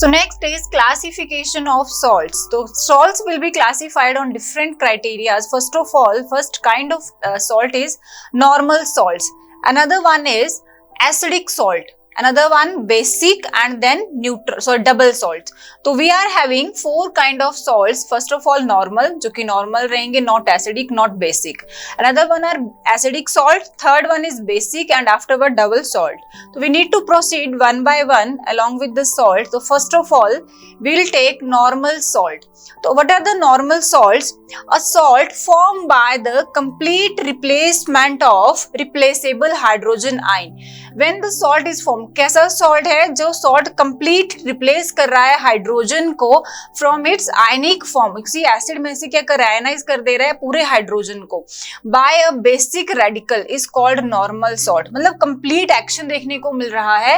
next is classification of salts. So salts will be classified on different criteria. First of all, first kind of salt is normal salts. Another one is acidic salt. Another one basic, and then neutral, so double salts. तो we are having four kind of salts. First of all normal, जो कि normal रहेंगे, not acidic, not basic. Another one are acidic salt. Third one is basic, and afterward double salt. So we need to proceed one by one along with the salt. So first of all we will take normal salt. So what are the normal salts? A salt formed by the complete replacement of replaceable hydrogen ion. When the salt is formed, कैसा salt है? जो salt complete replace कर रहा है hydrogen को from its ionic form, किसी acid में से क्या कर रहा है? आयनाइज कर दे रहा है पूरे हाइड्रोजन को by a basic radical, is called normal salt. मतलब कंप्लीट एक्शन देखने को मिल रहा है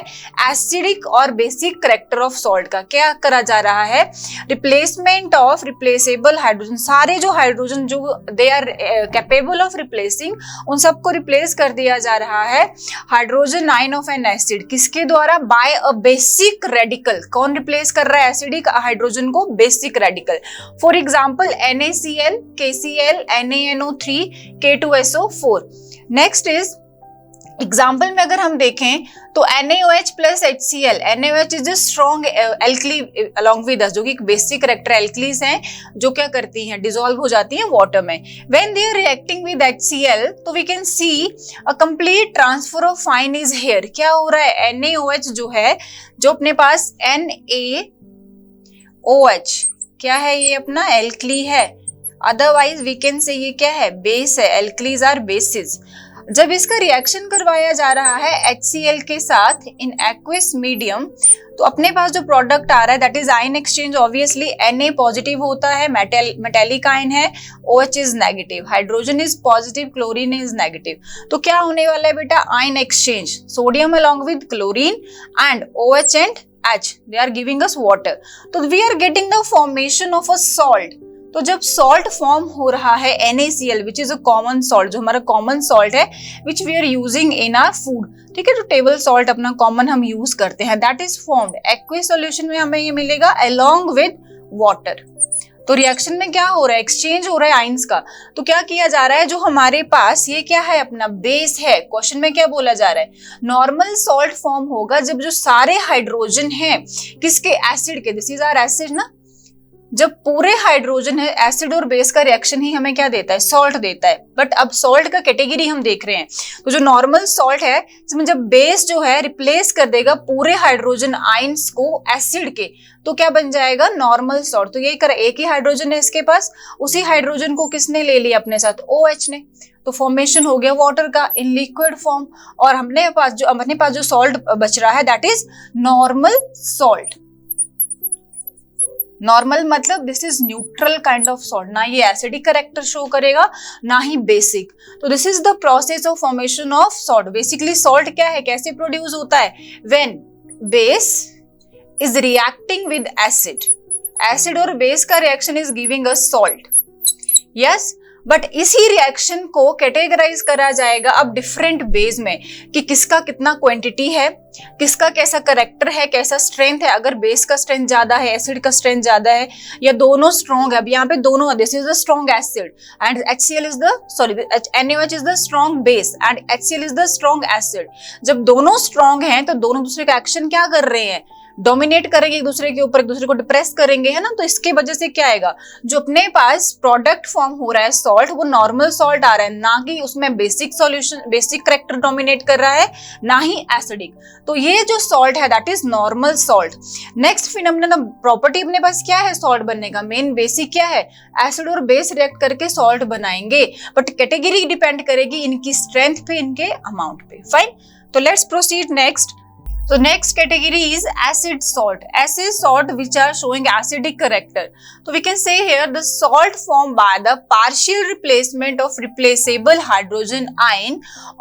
एसिडिक और बेसिक करेक्टर ऑफ सॉल्ट का. क्या करा जा रहा है? Replacement of replaceable hydrogen. सारे जो हाइड्रोजन जो they are capable of replacing, उन सबको रिप्लेस कर दिया जा रहा है hydrogen ion of an acid. किसके द्वारा? By a basic radical. कौन रिप्लेस कर रहा है एसिडिक हाइड्रोजन को? Basic radical. For example NaCl, KCl, NaNO3, K2SO4. Next is example में अगर हम देखें तो NaOH plus HCl. NaOH is strong alkali along with अस, जो कि बेसिक करेक्टर एल्कलीज हैं जो क्या करती हैं? डिसॉल्व हो जाती हैं वाटर में. When they are reacting with HCl, तो we can see a complete transfer of ion is here. क्या हो रहा है? NaOH जो है, जो अपने पास NaOH क्या है? ये अपना एल्कली है. अदरवाइज वी कैन से ये क्या है? बेस है. Alkalis are bases. जब इसका रिएक्शन करवाया जा रहा है HCl के साथ इन एक्वस मीडियम, तो अपने पास जो प्रोडक्ट आ रहा है that is ion exchange. Obviously Na positive होता है, मेटेलिक आयन है, OH is negative, hydrogen is positive, chlorine is negative. तो क्या होने वाला है बेटा? Ion exchange. Sodium along with chlorine and OH and H, they are giving us water. तो we are getting the formation of a salt. तो जब salt form हो रहा है NaCl which is a common salt, जो हमारा common salt है which we are using in our food, ठीक है, जो टेबल सॉल्ट अपना कॉमन हम यूज करते हैं, that is formed aqueous solution में हमें ये मिलेगा अलोंग विद वाटर. तो रिएक्शन में क्या हो रहा है? एक्सचेंज हो रहा है आयंस का. तो क्या किया जा रहा है? जो हमारे पास ये क्या है? अपना बेस है. क्वेश्चन में क्या बोला जा रहा है? नॉर्मल सॉल्ट फॉर्म होगा जब जो सारे हाइड्रोजन हैं किसके? एसिड के. दिस इज आवर एसिड ना. जब पूरे हाइड्रोजन है, एसिड और बेस का रिएक्शन ही हमें क्या देता है? सॉल्ट देता है. बट अब सॉल्ट का कैटेगरी हम देख रहे हैं. तो जो नॉर्मल सॉल्ट है, इसमें जब बेस जो है रिप्लेस कर देगा पूरे हाइड्रोजन आयंस को एसिड के, तो क्या बन जाएगा? Normal salt. तो यही कर, एक ही हाइड्रोजन है इसके पास, उसी हाइड्रोजन को किसने ले लिया अपने साथ? OH ने. तो फॉर्मेशन हो गया वाटर का इन लिक्विड फॉर्म. और अपने पास जो सॉल्ट बच रहा है that is normal salt. Normal मतलब this is neutral kind of salt. ना ये एसिडिक करेक्टर शो करेगा, ना ही बेसिक. तो this is the process of formation of salt. Basically salt क्या है? कैसे प्रोड्यूस होता है? When base is reacting with acid. Acid और बेस का reaction is giving us salt. Yes, but इसी रिएक्शन को कैटेगराइज करा जाएगा अब डिफरेंट बेस में कि किसका कितना क्वांटिटी है, किसका कैसा करेक्टर है, कैसा स्ट्रेंथ है. अगर बेस का स्ट्रेंथ ज्यादा है, एसिड का स्ट्रेंथ ज्यादा है, या दोनों स्ट्रॉन्ग है. अब यहाँ पे दोनों, this is the strong acid and NaOH is the strong base and HCl is the strong acid. जब दोनों स्ट्रॉन्ग हैं तो दोनों दूसरे का एक्शन क्या कर रहे हैं? डोमिनेट करेंगे एक दूसरे के ऊपर, एक दूसरे को डिप्रेस करेंगे, है ना. तो इसके वजह से क्या आएगा? जो अपने पास प्रोडक्ट फॉर्म हो रहा है सॉल्ट, वो नॉर्मल सॉल्ट आ रहा है, ना कि उसमें basic solution, basic character dominate कर रहा है, ना ही एसिडिक. तो ये जो सॉल्ट है that is normal salt. Next phenomenon, property अपने पास क्या है सॉल्ट बनने का? मेन बेसिक क्या है? एसिड और बेस रिएक्ट करके सॉल्ट बनाएंगे, बट कैटेगरी डिपेंड करेगी इनकी स्ट्रेंथ पे, इनके अमाउंट पे. फाइन. तो let's proceed next. So next category is acid salt. Acid salt which are showing acidic character. So we can say here the salt formed by the partial replacement of replaceable hydrogen ion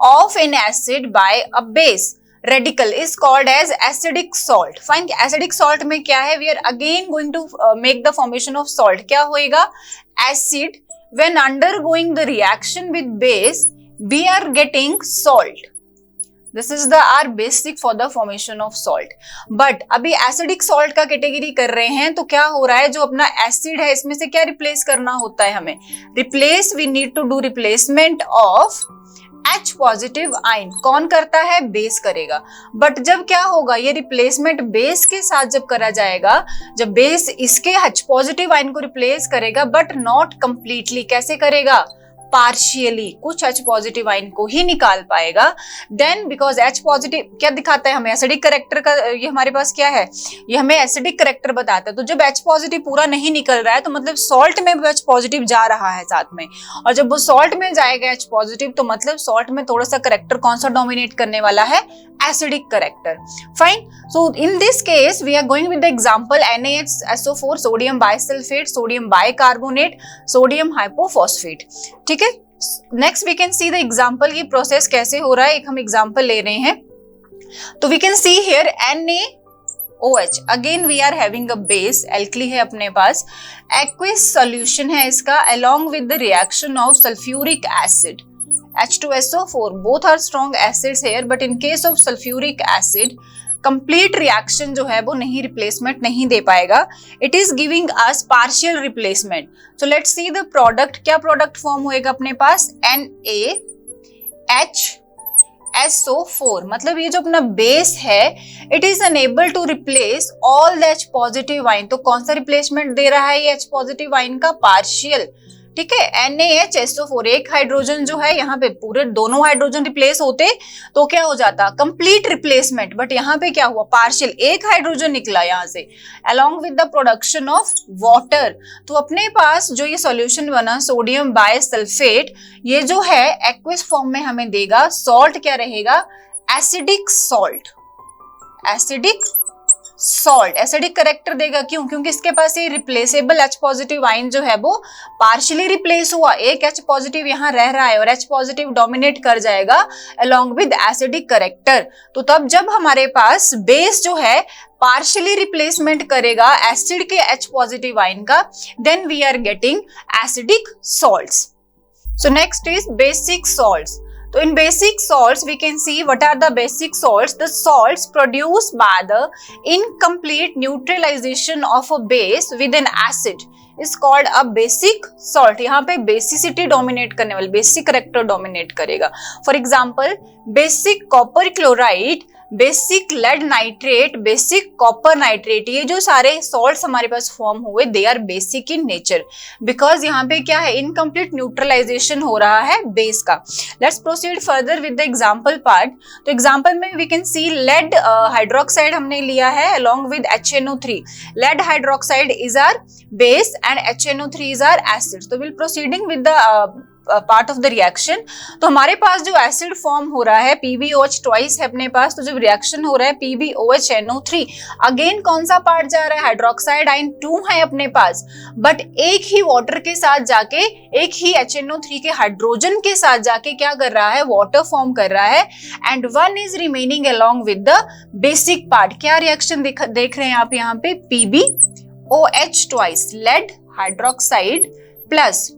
of an acid by a base radical is called as acidic salt. Fine. Acidic salt में क्या है? We are again going to make the formation of salt. क्या होएगा? Acid when undergoing the reaction with base we are getting salt. This is the are basic for the formation of salt. But अभी acidic salt का category कर रहे हैं, तो क्या हो रहा है, जो अपना एसिड है इसमें से क्या रिप्लेस करना होता है हमें, replace, we need to do replacement of H positive ion. कौन करता है, बेस करेगा। बट जब क्या होगा, ये रिप्लेसमेंट बेस के साथ जब करा जाएगा, जब बेस इसके H पॉजिटिव आयन को रिप्लेस करेगा, बट नॉट कंप्लीटली, कैसे करेगा, पार्शियली, कुछ H पॉजिटिव आयन को ही निकाल पाएगा। देन बिकॉज H पॉजिटिव क्या दिखाता है हमें, एसिडिक करेक्टर का, ये हमारे पास क्या है, ये हमें एसिडिक करेक्टर बताता है। तो जब H पॉजिटिव पूरा नहीं निकल रहा है, तो मतलब सॉल्ट में H पॉजिटिव जा रहा है साथ में, और जब वो सॉल्ट में जाएगा H पॉजिटिव, तो मतलब सॉल्ट में थोड़ा सा करेक्टर कौन सा डोमिनेट करने वाला है, acidic character. Fine. So in this case we are going with the example NaHSO4, sodium bisulphate, sodium bicarbonate, sodium hypophosphate. ठीक है, next we can see the example, ये प्रोसेस कैसे हो रहा है, एक हम एग्जांपल ले रहे हैं। तो we can see here NaOH, again we are having a base, alkali है अपने पास, एक्विस सॉल्यूशन है इसका, along with the reaction of sulphuric acid H2SO4, both are strong acids here, but in case of sulfuric acid, complete reaction जो है वो नहीं, replacement नहीं दे पाएगा, it is giving us partial replacement. So let's see the product, क्या product form होएगा अपने पास, NaHSO4, मतलब ये जो अपना बेस है, it is unable to replace all the H positive ion. तो कौन सा रिप्लेसमेंट दे रहा है ये H पॉजिटिव आयन का, पार्शियल। ठीक है, NaHSO4, एक हाइड्रोजन जो है, यहाँ पे पूरे दोनों हाइड्रोजन रिप्लेस होते तो क्या हो जाता, कंप्लीट रिप्लेसमेंट, बट यहाँ पे क्या हुआ, पार्शियल, एक हाइड्रोजन निकला यहाँ से, along with the production of water. तो अपने पास जो ये सॉल्यूशन बना सोडियम बाइसल्फेट, ये जो है एक्विस फॉर्म में हमें देगा, सॉल्ट क्या रहेगा, acidic salt, acidic salt, acidic character देगा। क्यों, क्योंकि इसके पास ये रिप्लेसेबल H पॉजिटिव आयन जो है वो पार्शियली रिप्लेस हुआ, एक H पॉजिटिव यहाँ रह रहा है और H पॉजिटिव डोमिनेट कर जाएगा अलोंग विद एसिडिक करेक्टर। तो तब जब हमारे पास बेस जो है पार्शियली रिप्लेसमेंट करेगा एसिड के H पॉजिटिव आयन का, then we are getting acidic salts. So next is basic salts. So in basic salts we can see what are the basic salts. The salts produced by the incomplete neutralization of a base with an acid is called a basic salt. यहाँ पे basicity dominate करने वाले, basic character dominate करेगा। For example, basic copper chloride, basic lead nitrate, basic copper nitrate, ये जो सारे salts हमारे पास फॉर्म हुए, they are basic in nature, because यहाँ पे क्या है, इनकम्प्लीट न्यूट्रलाइजेशन हो रहा है बेस का। Let's proceed further with the example part. तो एग्जांपल में we can see lead hydroxide हमने लिया है along with HNO3। Lead hydroxide is our base and HNO3 is our acid. तो we'll proceeding with the part of the reaction. तो हमारे पास जो acid form हो रहा है PbOH ट्वाइस है अपने पास, तो जब रिएक्शन हो रहा है PbOH अगेन कौन सा पार्ट जा रहा है, हाइड्रोक्साइड आयन 2 है अपने पास, बट एक ही वाटर के साथ जाके, एक ही HNO3 के हाइड्रोजन के साथ जाके क्या कर रहा है, वाटर फॉर्म कर रहा है, and one is remaining along with the basic part. क्या रिएक्शन देख रहे हैं आप यहाँ पे, PbOH twice, lead hydroxide plus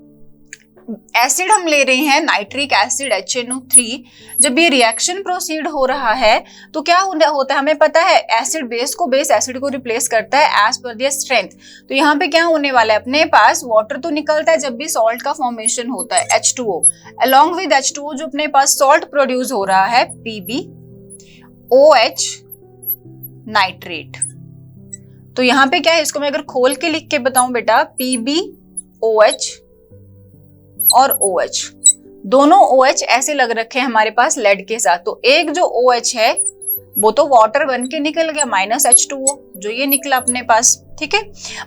acid हम ले रहे हैं नाइट्रिक एसिड HNO3। जब ये रिएक्शन प्रोसीड हो रहा है तो क्या होता है, हमें पता है एसिड बेस को, बेस एसिड को रिप्लेस करता है एज पर दियर स्ट्रेंथ। तो यहाँ पे क्या होने वाला है, अपने पास वाटर तो निकलता है जब भी सॉल्ट का फॉर्मेशन होता है, H2O, अलोंग विद H2O जो अपने पास सॉल्ट प्रोड्यूस हो रहा है PbOH नाइट्रेट। तो यहाँ पे क्या है, इसको मैं अगर खोल के लिख के बताऊं बेटा, PbOH और OH, दोनों OH ऐसे लग रखे हैं हमारे पास लेड के साथ। तो एक जो OH है वो तो वाटर बन के निकल गया, माइनस H2O जो ये निकला अपने पास, ठीक है।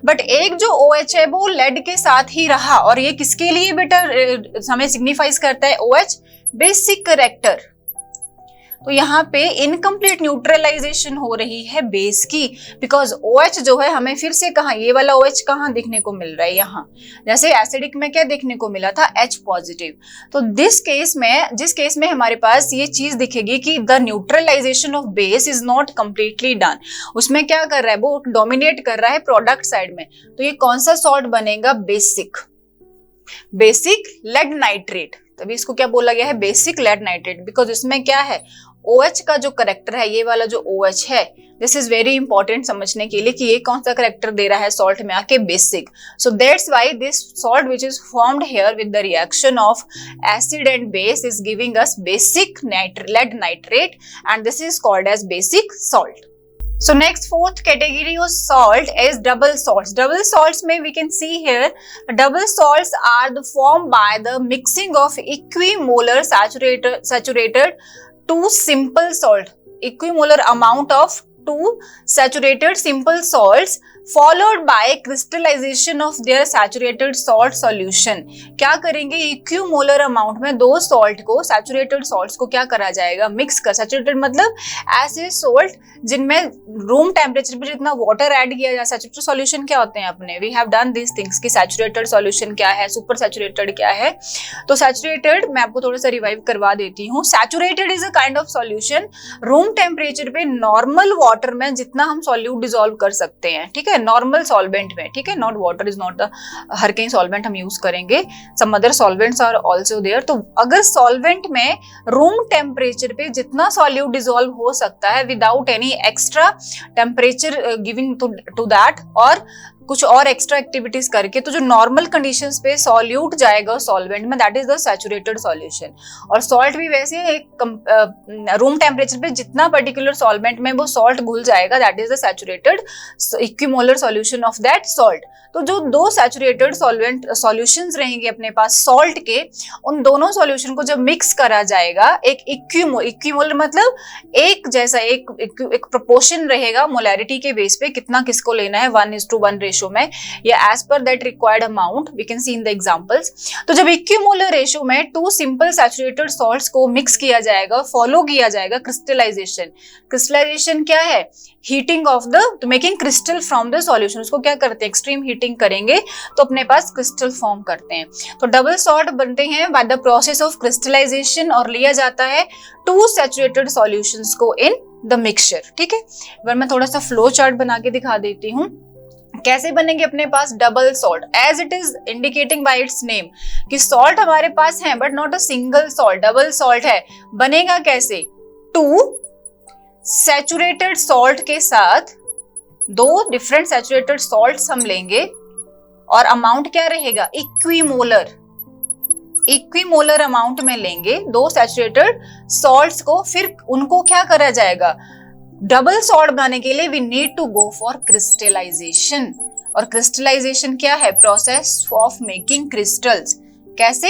बट एक जो OH है वो लेड के साथ ही रहा, और ये किसके लिए बेटा हमें सिग्निफाइज करता है, OH बेसिक करेक्टर। तो यहाँ पे इनकम्प्लीट न्यूट्रलाइजेशन हो रही है बेस की, बिकॉज OH जो है हमें फिर से कहा, ये वाला OH कहाँ देखने को मिल रहा है, यहाँ जैसे एसिडिक में क्या देखने को मिला था, H पॉजिटिव। तो जिस केस में हमारे पास ये चीज दिखेगी कि the neutralisation of base is not completely done, उसमें क्या कर रहा है, वो डोमिनेट कर रहा है प्रोडक्ट साइड में। तो ये कौन सा सॉल्ट बनेगा, बेसिक लेड नाइट्रेट। तभी इसको क्या बोला गया है, बेसिक लेड नाइट्रेट, बिकॉज इसमें क्या है, OH का जो करेक्टर है, ये वाला जो OH है, दिस इज वेरी इंपॉर्टेंट समझने के लिए कि ये कौन सा करेक्टर दे रहा है सॉल्ट में आके, basic. So that's why this salt which is formed here with the reaction of acid and base is giving us basic lead nitrate and this is called as basic salt. So next, fourth category of salt is double salts. Double salts में we can see here, double salts are the formed by the mixing of equimolar saturated two simple salt, equimolar amount of two saturated simple salts followed by crystallization of their saturated salt solution. क्या करेंगे, equimolar amount में दो salt को, saturated salts को क्या करा जाएगा, mix कर. सैचुरेटेड मतलब ऐसे सॉल्ट जिनमें रूम टेम्परेचर पे जितना वाटर ऐड किया जाए. सैचुरेटेड सॉल्यूशन क्या होते हैं अपने, we have done this things कि सैचुरेटेड सॉल्यूशन क्या है, सुपर सैचुरेटेड क्या है. तो सैचुरेटेड मैं आपको थोड़ा सा रिवाइव करवा देती हूँ. Saturated is a kind of solution room temperature पे नॉर्मल वाटर में जितना हम सॉल्यूट डिसॉल्व कर सकते हैं, ठीक है, नॉर्मल सॉल्वेंट में, ठीक है. Not water is not the हर कहीं सॉल्वेंट हम यूज करेंगे, some other solvents are also there. तो अगर सॉल्वेंट में रूम टेम्परेचर पे जितना सॉल्यूट डिसॉल्व हो सकता है without any extra temperature giving to that और कुछ और एक्स्ट्रा एक्टिविटीज करके, तो जो नॉर्मल कंडीशंस पे सॉल्यूट जाएगा सॉल्वेंट में, that is the saturated solution. और सॉल्ट भी वैसे एक रूम टेम्परेचर पे जितना पर्टिकुलर सॉल्वेंट में वो सॉल्ट घुल जाएगा, that is the saturated equimolar solution of that salt. तो जो दो सैचुरेटेड सॉल्वेंट सॉल्यूशंस रहेंगे अपने पास सॉल्ट के, उन दोनों सॉल्यूशन को जब मिक्स करा जाएगा, एक इक्विमोलर मतलब एक जैसा एक प्रोपोर्शन रहेगा मोलैरिटी के बेस पे, कितना किसको लेना है 1:1 रेशो में, या as per that required amount we can see in the examples. तो जब इक्विमोलर रेशो में टू सिंपल सैचुरेटेड सॉल्ट्स को मिक्स किया जाएगा, फॉलो किया जाएगा क्रिस्टलाइजेशन. क्रिस्टलाइजेशन क्या है, हीटिंग ऑफ द, तो making crystal from the solution. उसको क्या करते हैं, एक्सट्रीम हीटिंग करेंगे तो अपने पास क्रिस्टल फॉर्म करते हैं. तो डबल सॉल्ट बनते हैं by the process of crystallisation, और लिया जाता है टू सैचुरेटेड सॉल्यूशंस को इन द मिक्सचर. ठीक है, अगर मैं थोड़ा सा फ्लो चार्ट बना के दिखा देती हूँ कैसे बनेंगे अपने पास double salt, as it is indicating by its name कि सॉल्ट हमारे पास है but not a single salt, double salt है. बनेगा कैसे, टू सैचुरेटेड सॉल्ट के साथ दो डिफरेंट सैचुरेटेड सॉल्ट्स हम लेंगे और अमाउंट क्या रहेगा, इक्विमोलर अमाउंट में लेंगे दो सैचुरेटेड सॉल्ट्स को. फिर उनको क्या करा जाएगा, डबल सॉल्ट बनाने के लिए we need to go for crystallisation. और क्रिस्टलाइजेशन क्या है, प्रोसेस ऑफ मेकिंग क्रिस्टल्स. कैसे,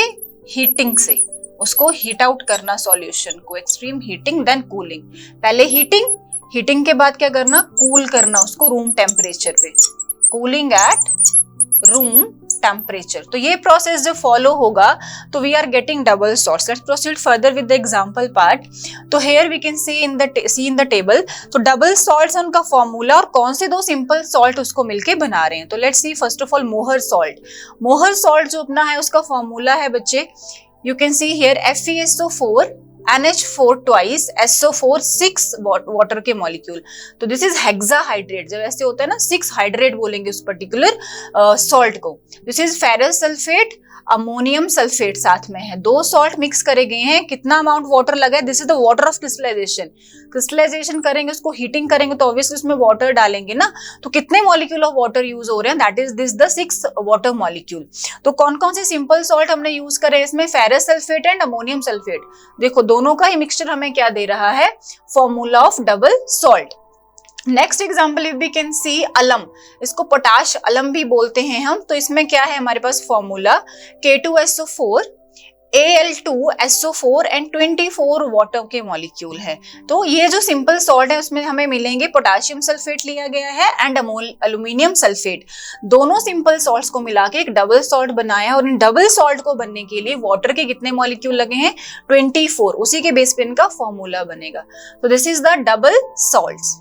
हीटिंग से उसको हीट आउट करना सॉल्यूशन को, एक्सट्रीम हीटिंग देन कूलिंग. पहले हीटिंग के बाद क्या करना, कूल करना उसको रूम टेम्परेचर पे, कूलिंग एट रूम टेम्परेचर. तो ये प्रोसेस जब फॉलो होगा तो we are getting double salts. Let's proceed further with the example part. तो here we can see in the table. तो डबल सॉल्ट्स उनका फॉर्मूला और कौन से दो सिंपल सॉल्ट उसको मिलके बना रहे हैं. तो let's see first of all मोहर सॉल्ट. मोहर सॉल्ट जो अपना है उसका फॉर्मूला है बच्चे, you can see here FeSO4 NH4 twice SO4 6 water के मॉलिक्यूल. तो दिस इज हेक्साहाइड्रेट. जब ऐसे होता है ना 6 हाइड्रेट बोलेंगे उस पर्टिकुलर सॉल्ट को. This is ferrous sulphate, ammonium sulphate साथ में है. दो सॉल्ट मिक्स करे गए हैं, कितना अमाउंट वाटर लगा है, this is the water of crystallisation. Crystallisation करेंगे उसको, हीटिंग करेंगे तो ऑब्वियसली उसमें वाटर डालेंगे ना. तो कितने मॉलिक्यूल ऑफ वाटर यूज हो रहे हैं, that is this the 6 water molecule. तो कौन कौन से सिंपल सॉल्ट हमने यूज करे इसमें, ferrous sulphate and ammonium sulphate. देखो दोनों का ही मिक्सचर हमें क्या दे रहा है, formula of double salt. Next example we can see alum. इसको पोटाश अलम भी बोलते हैं हम. तो इसमें क्या है हमारे पास formula, K2SO4 Al2SO4 and 24 water के मॉलिक्यूल है. तो ये जो सिंपल सॉल्ट है उसमें हमें मिलेंगे पोटाशियम सल्फेट लिया गया है एंड एल्यूमिनियम सल्फेट. दोनों सिंपल सॉल्ट्स को मिला के एक डबल सॉल्ट बनाया. और इन डबल सॉल्ट को बनने के लिए वाटर के कितने मॉलिक्यूल लगे हैं, 24. उसी के बेस पे इनका फॉर्मूला बनेगा. तो this is the double salts.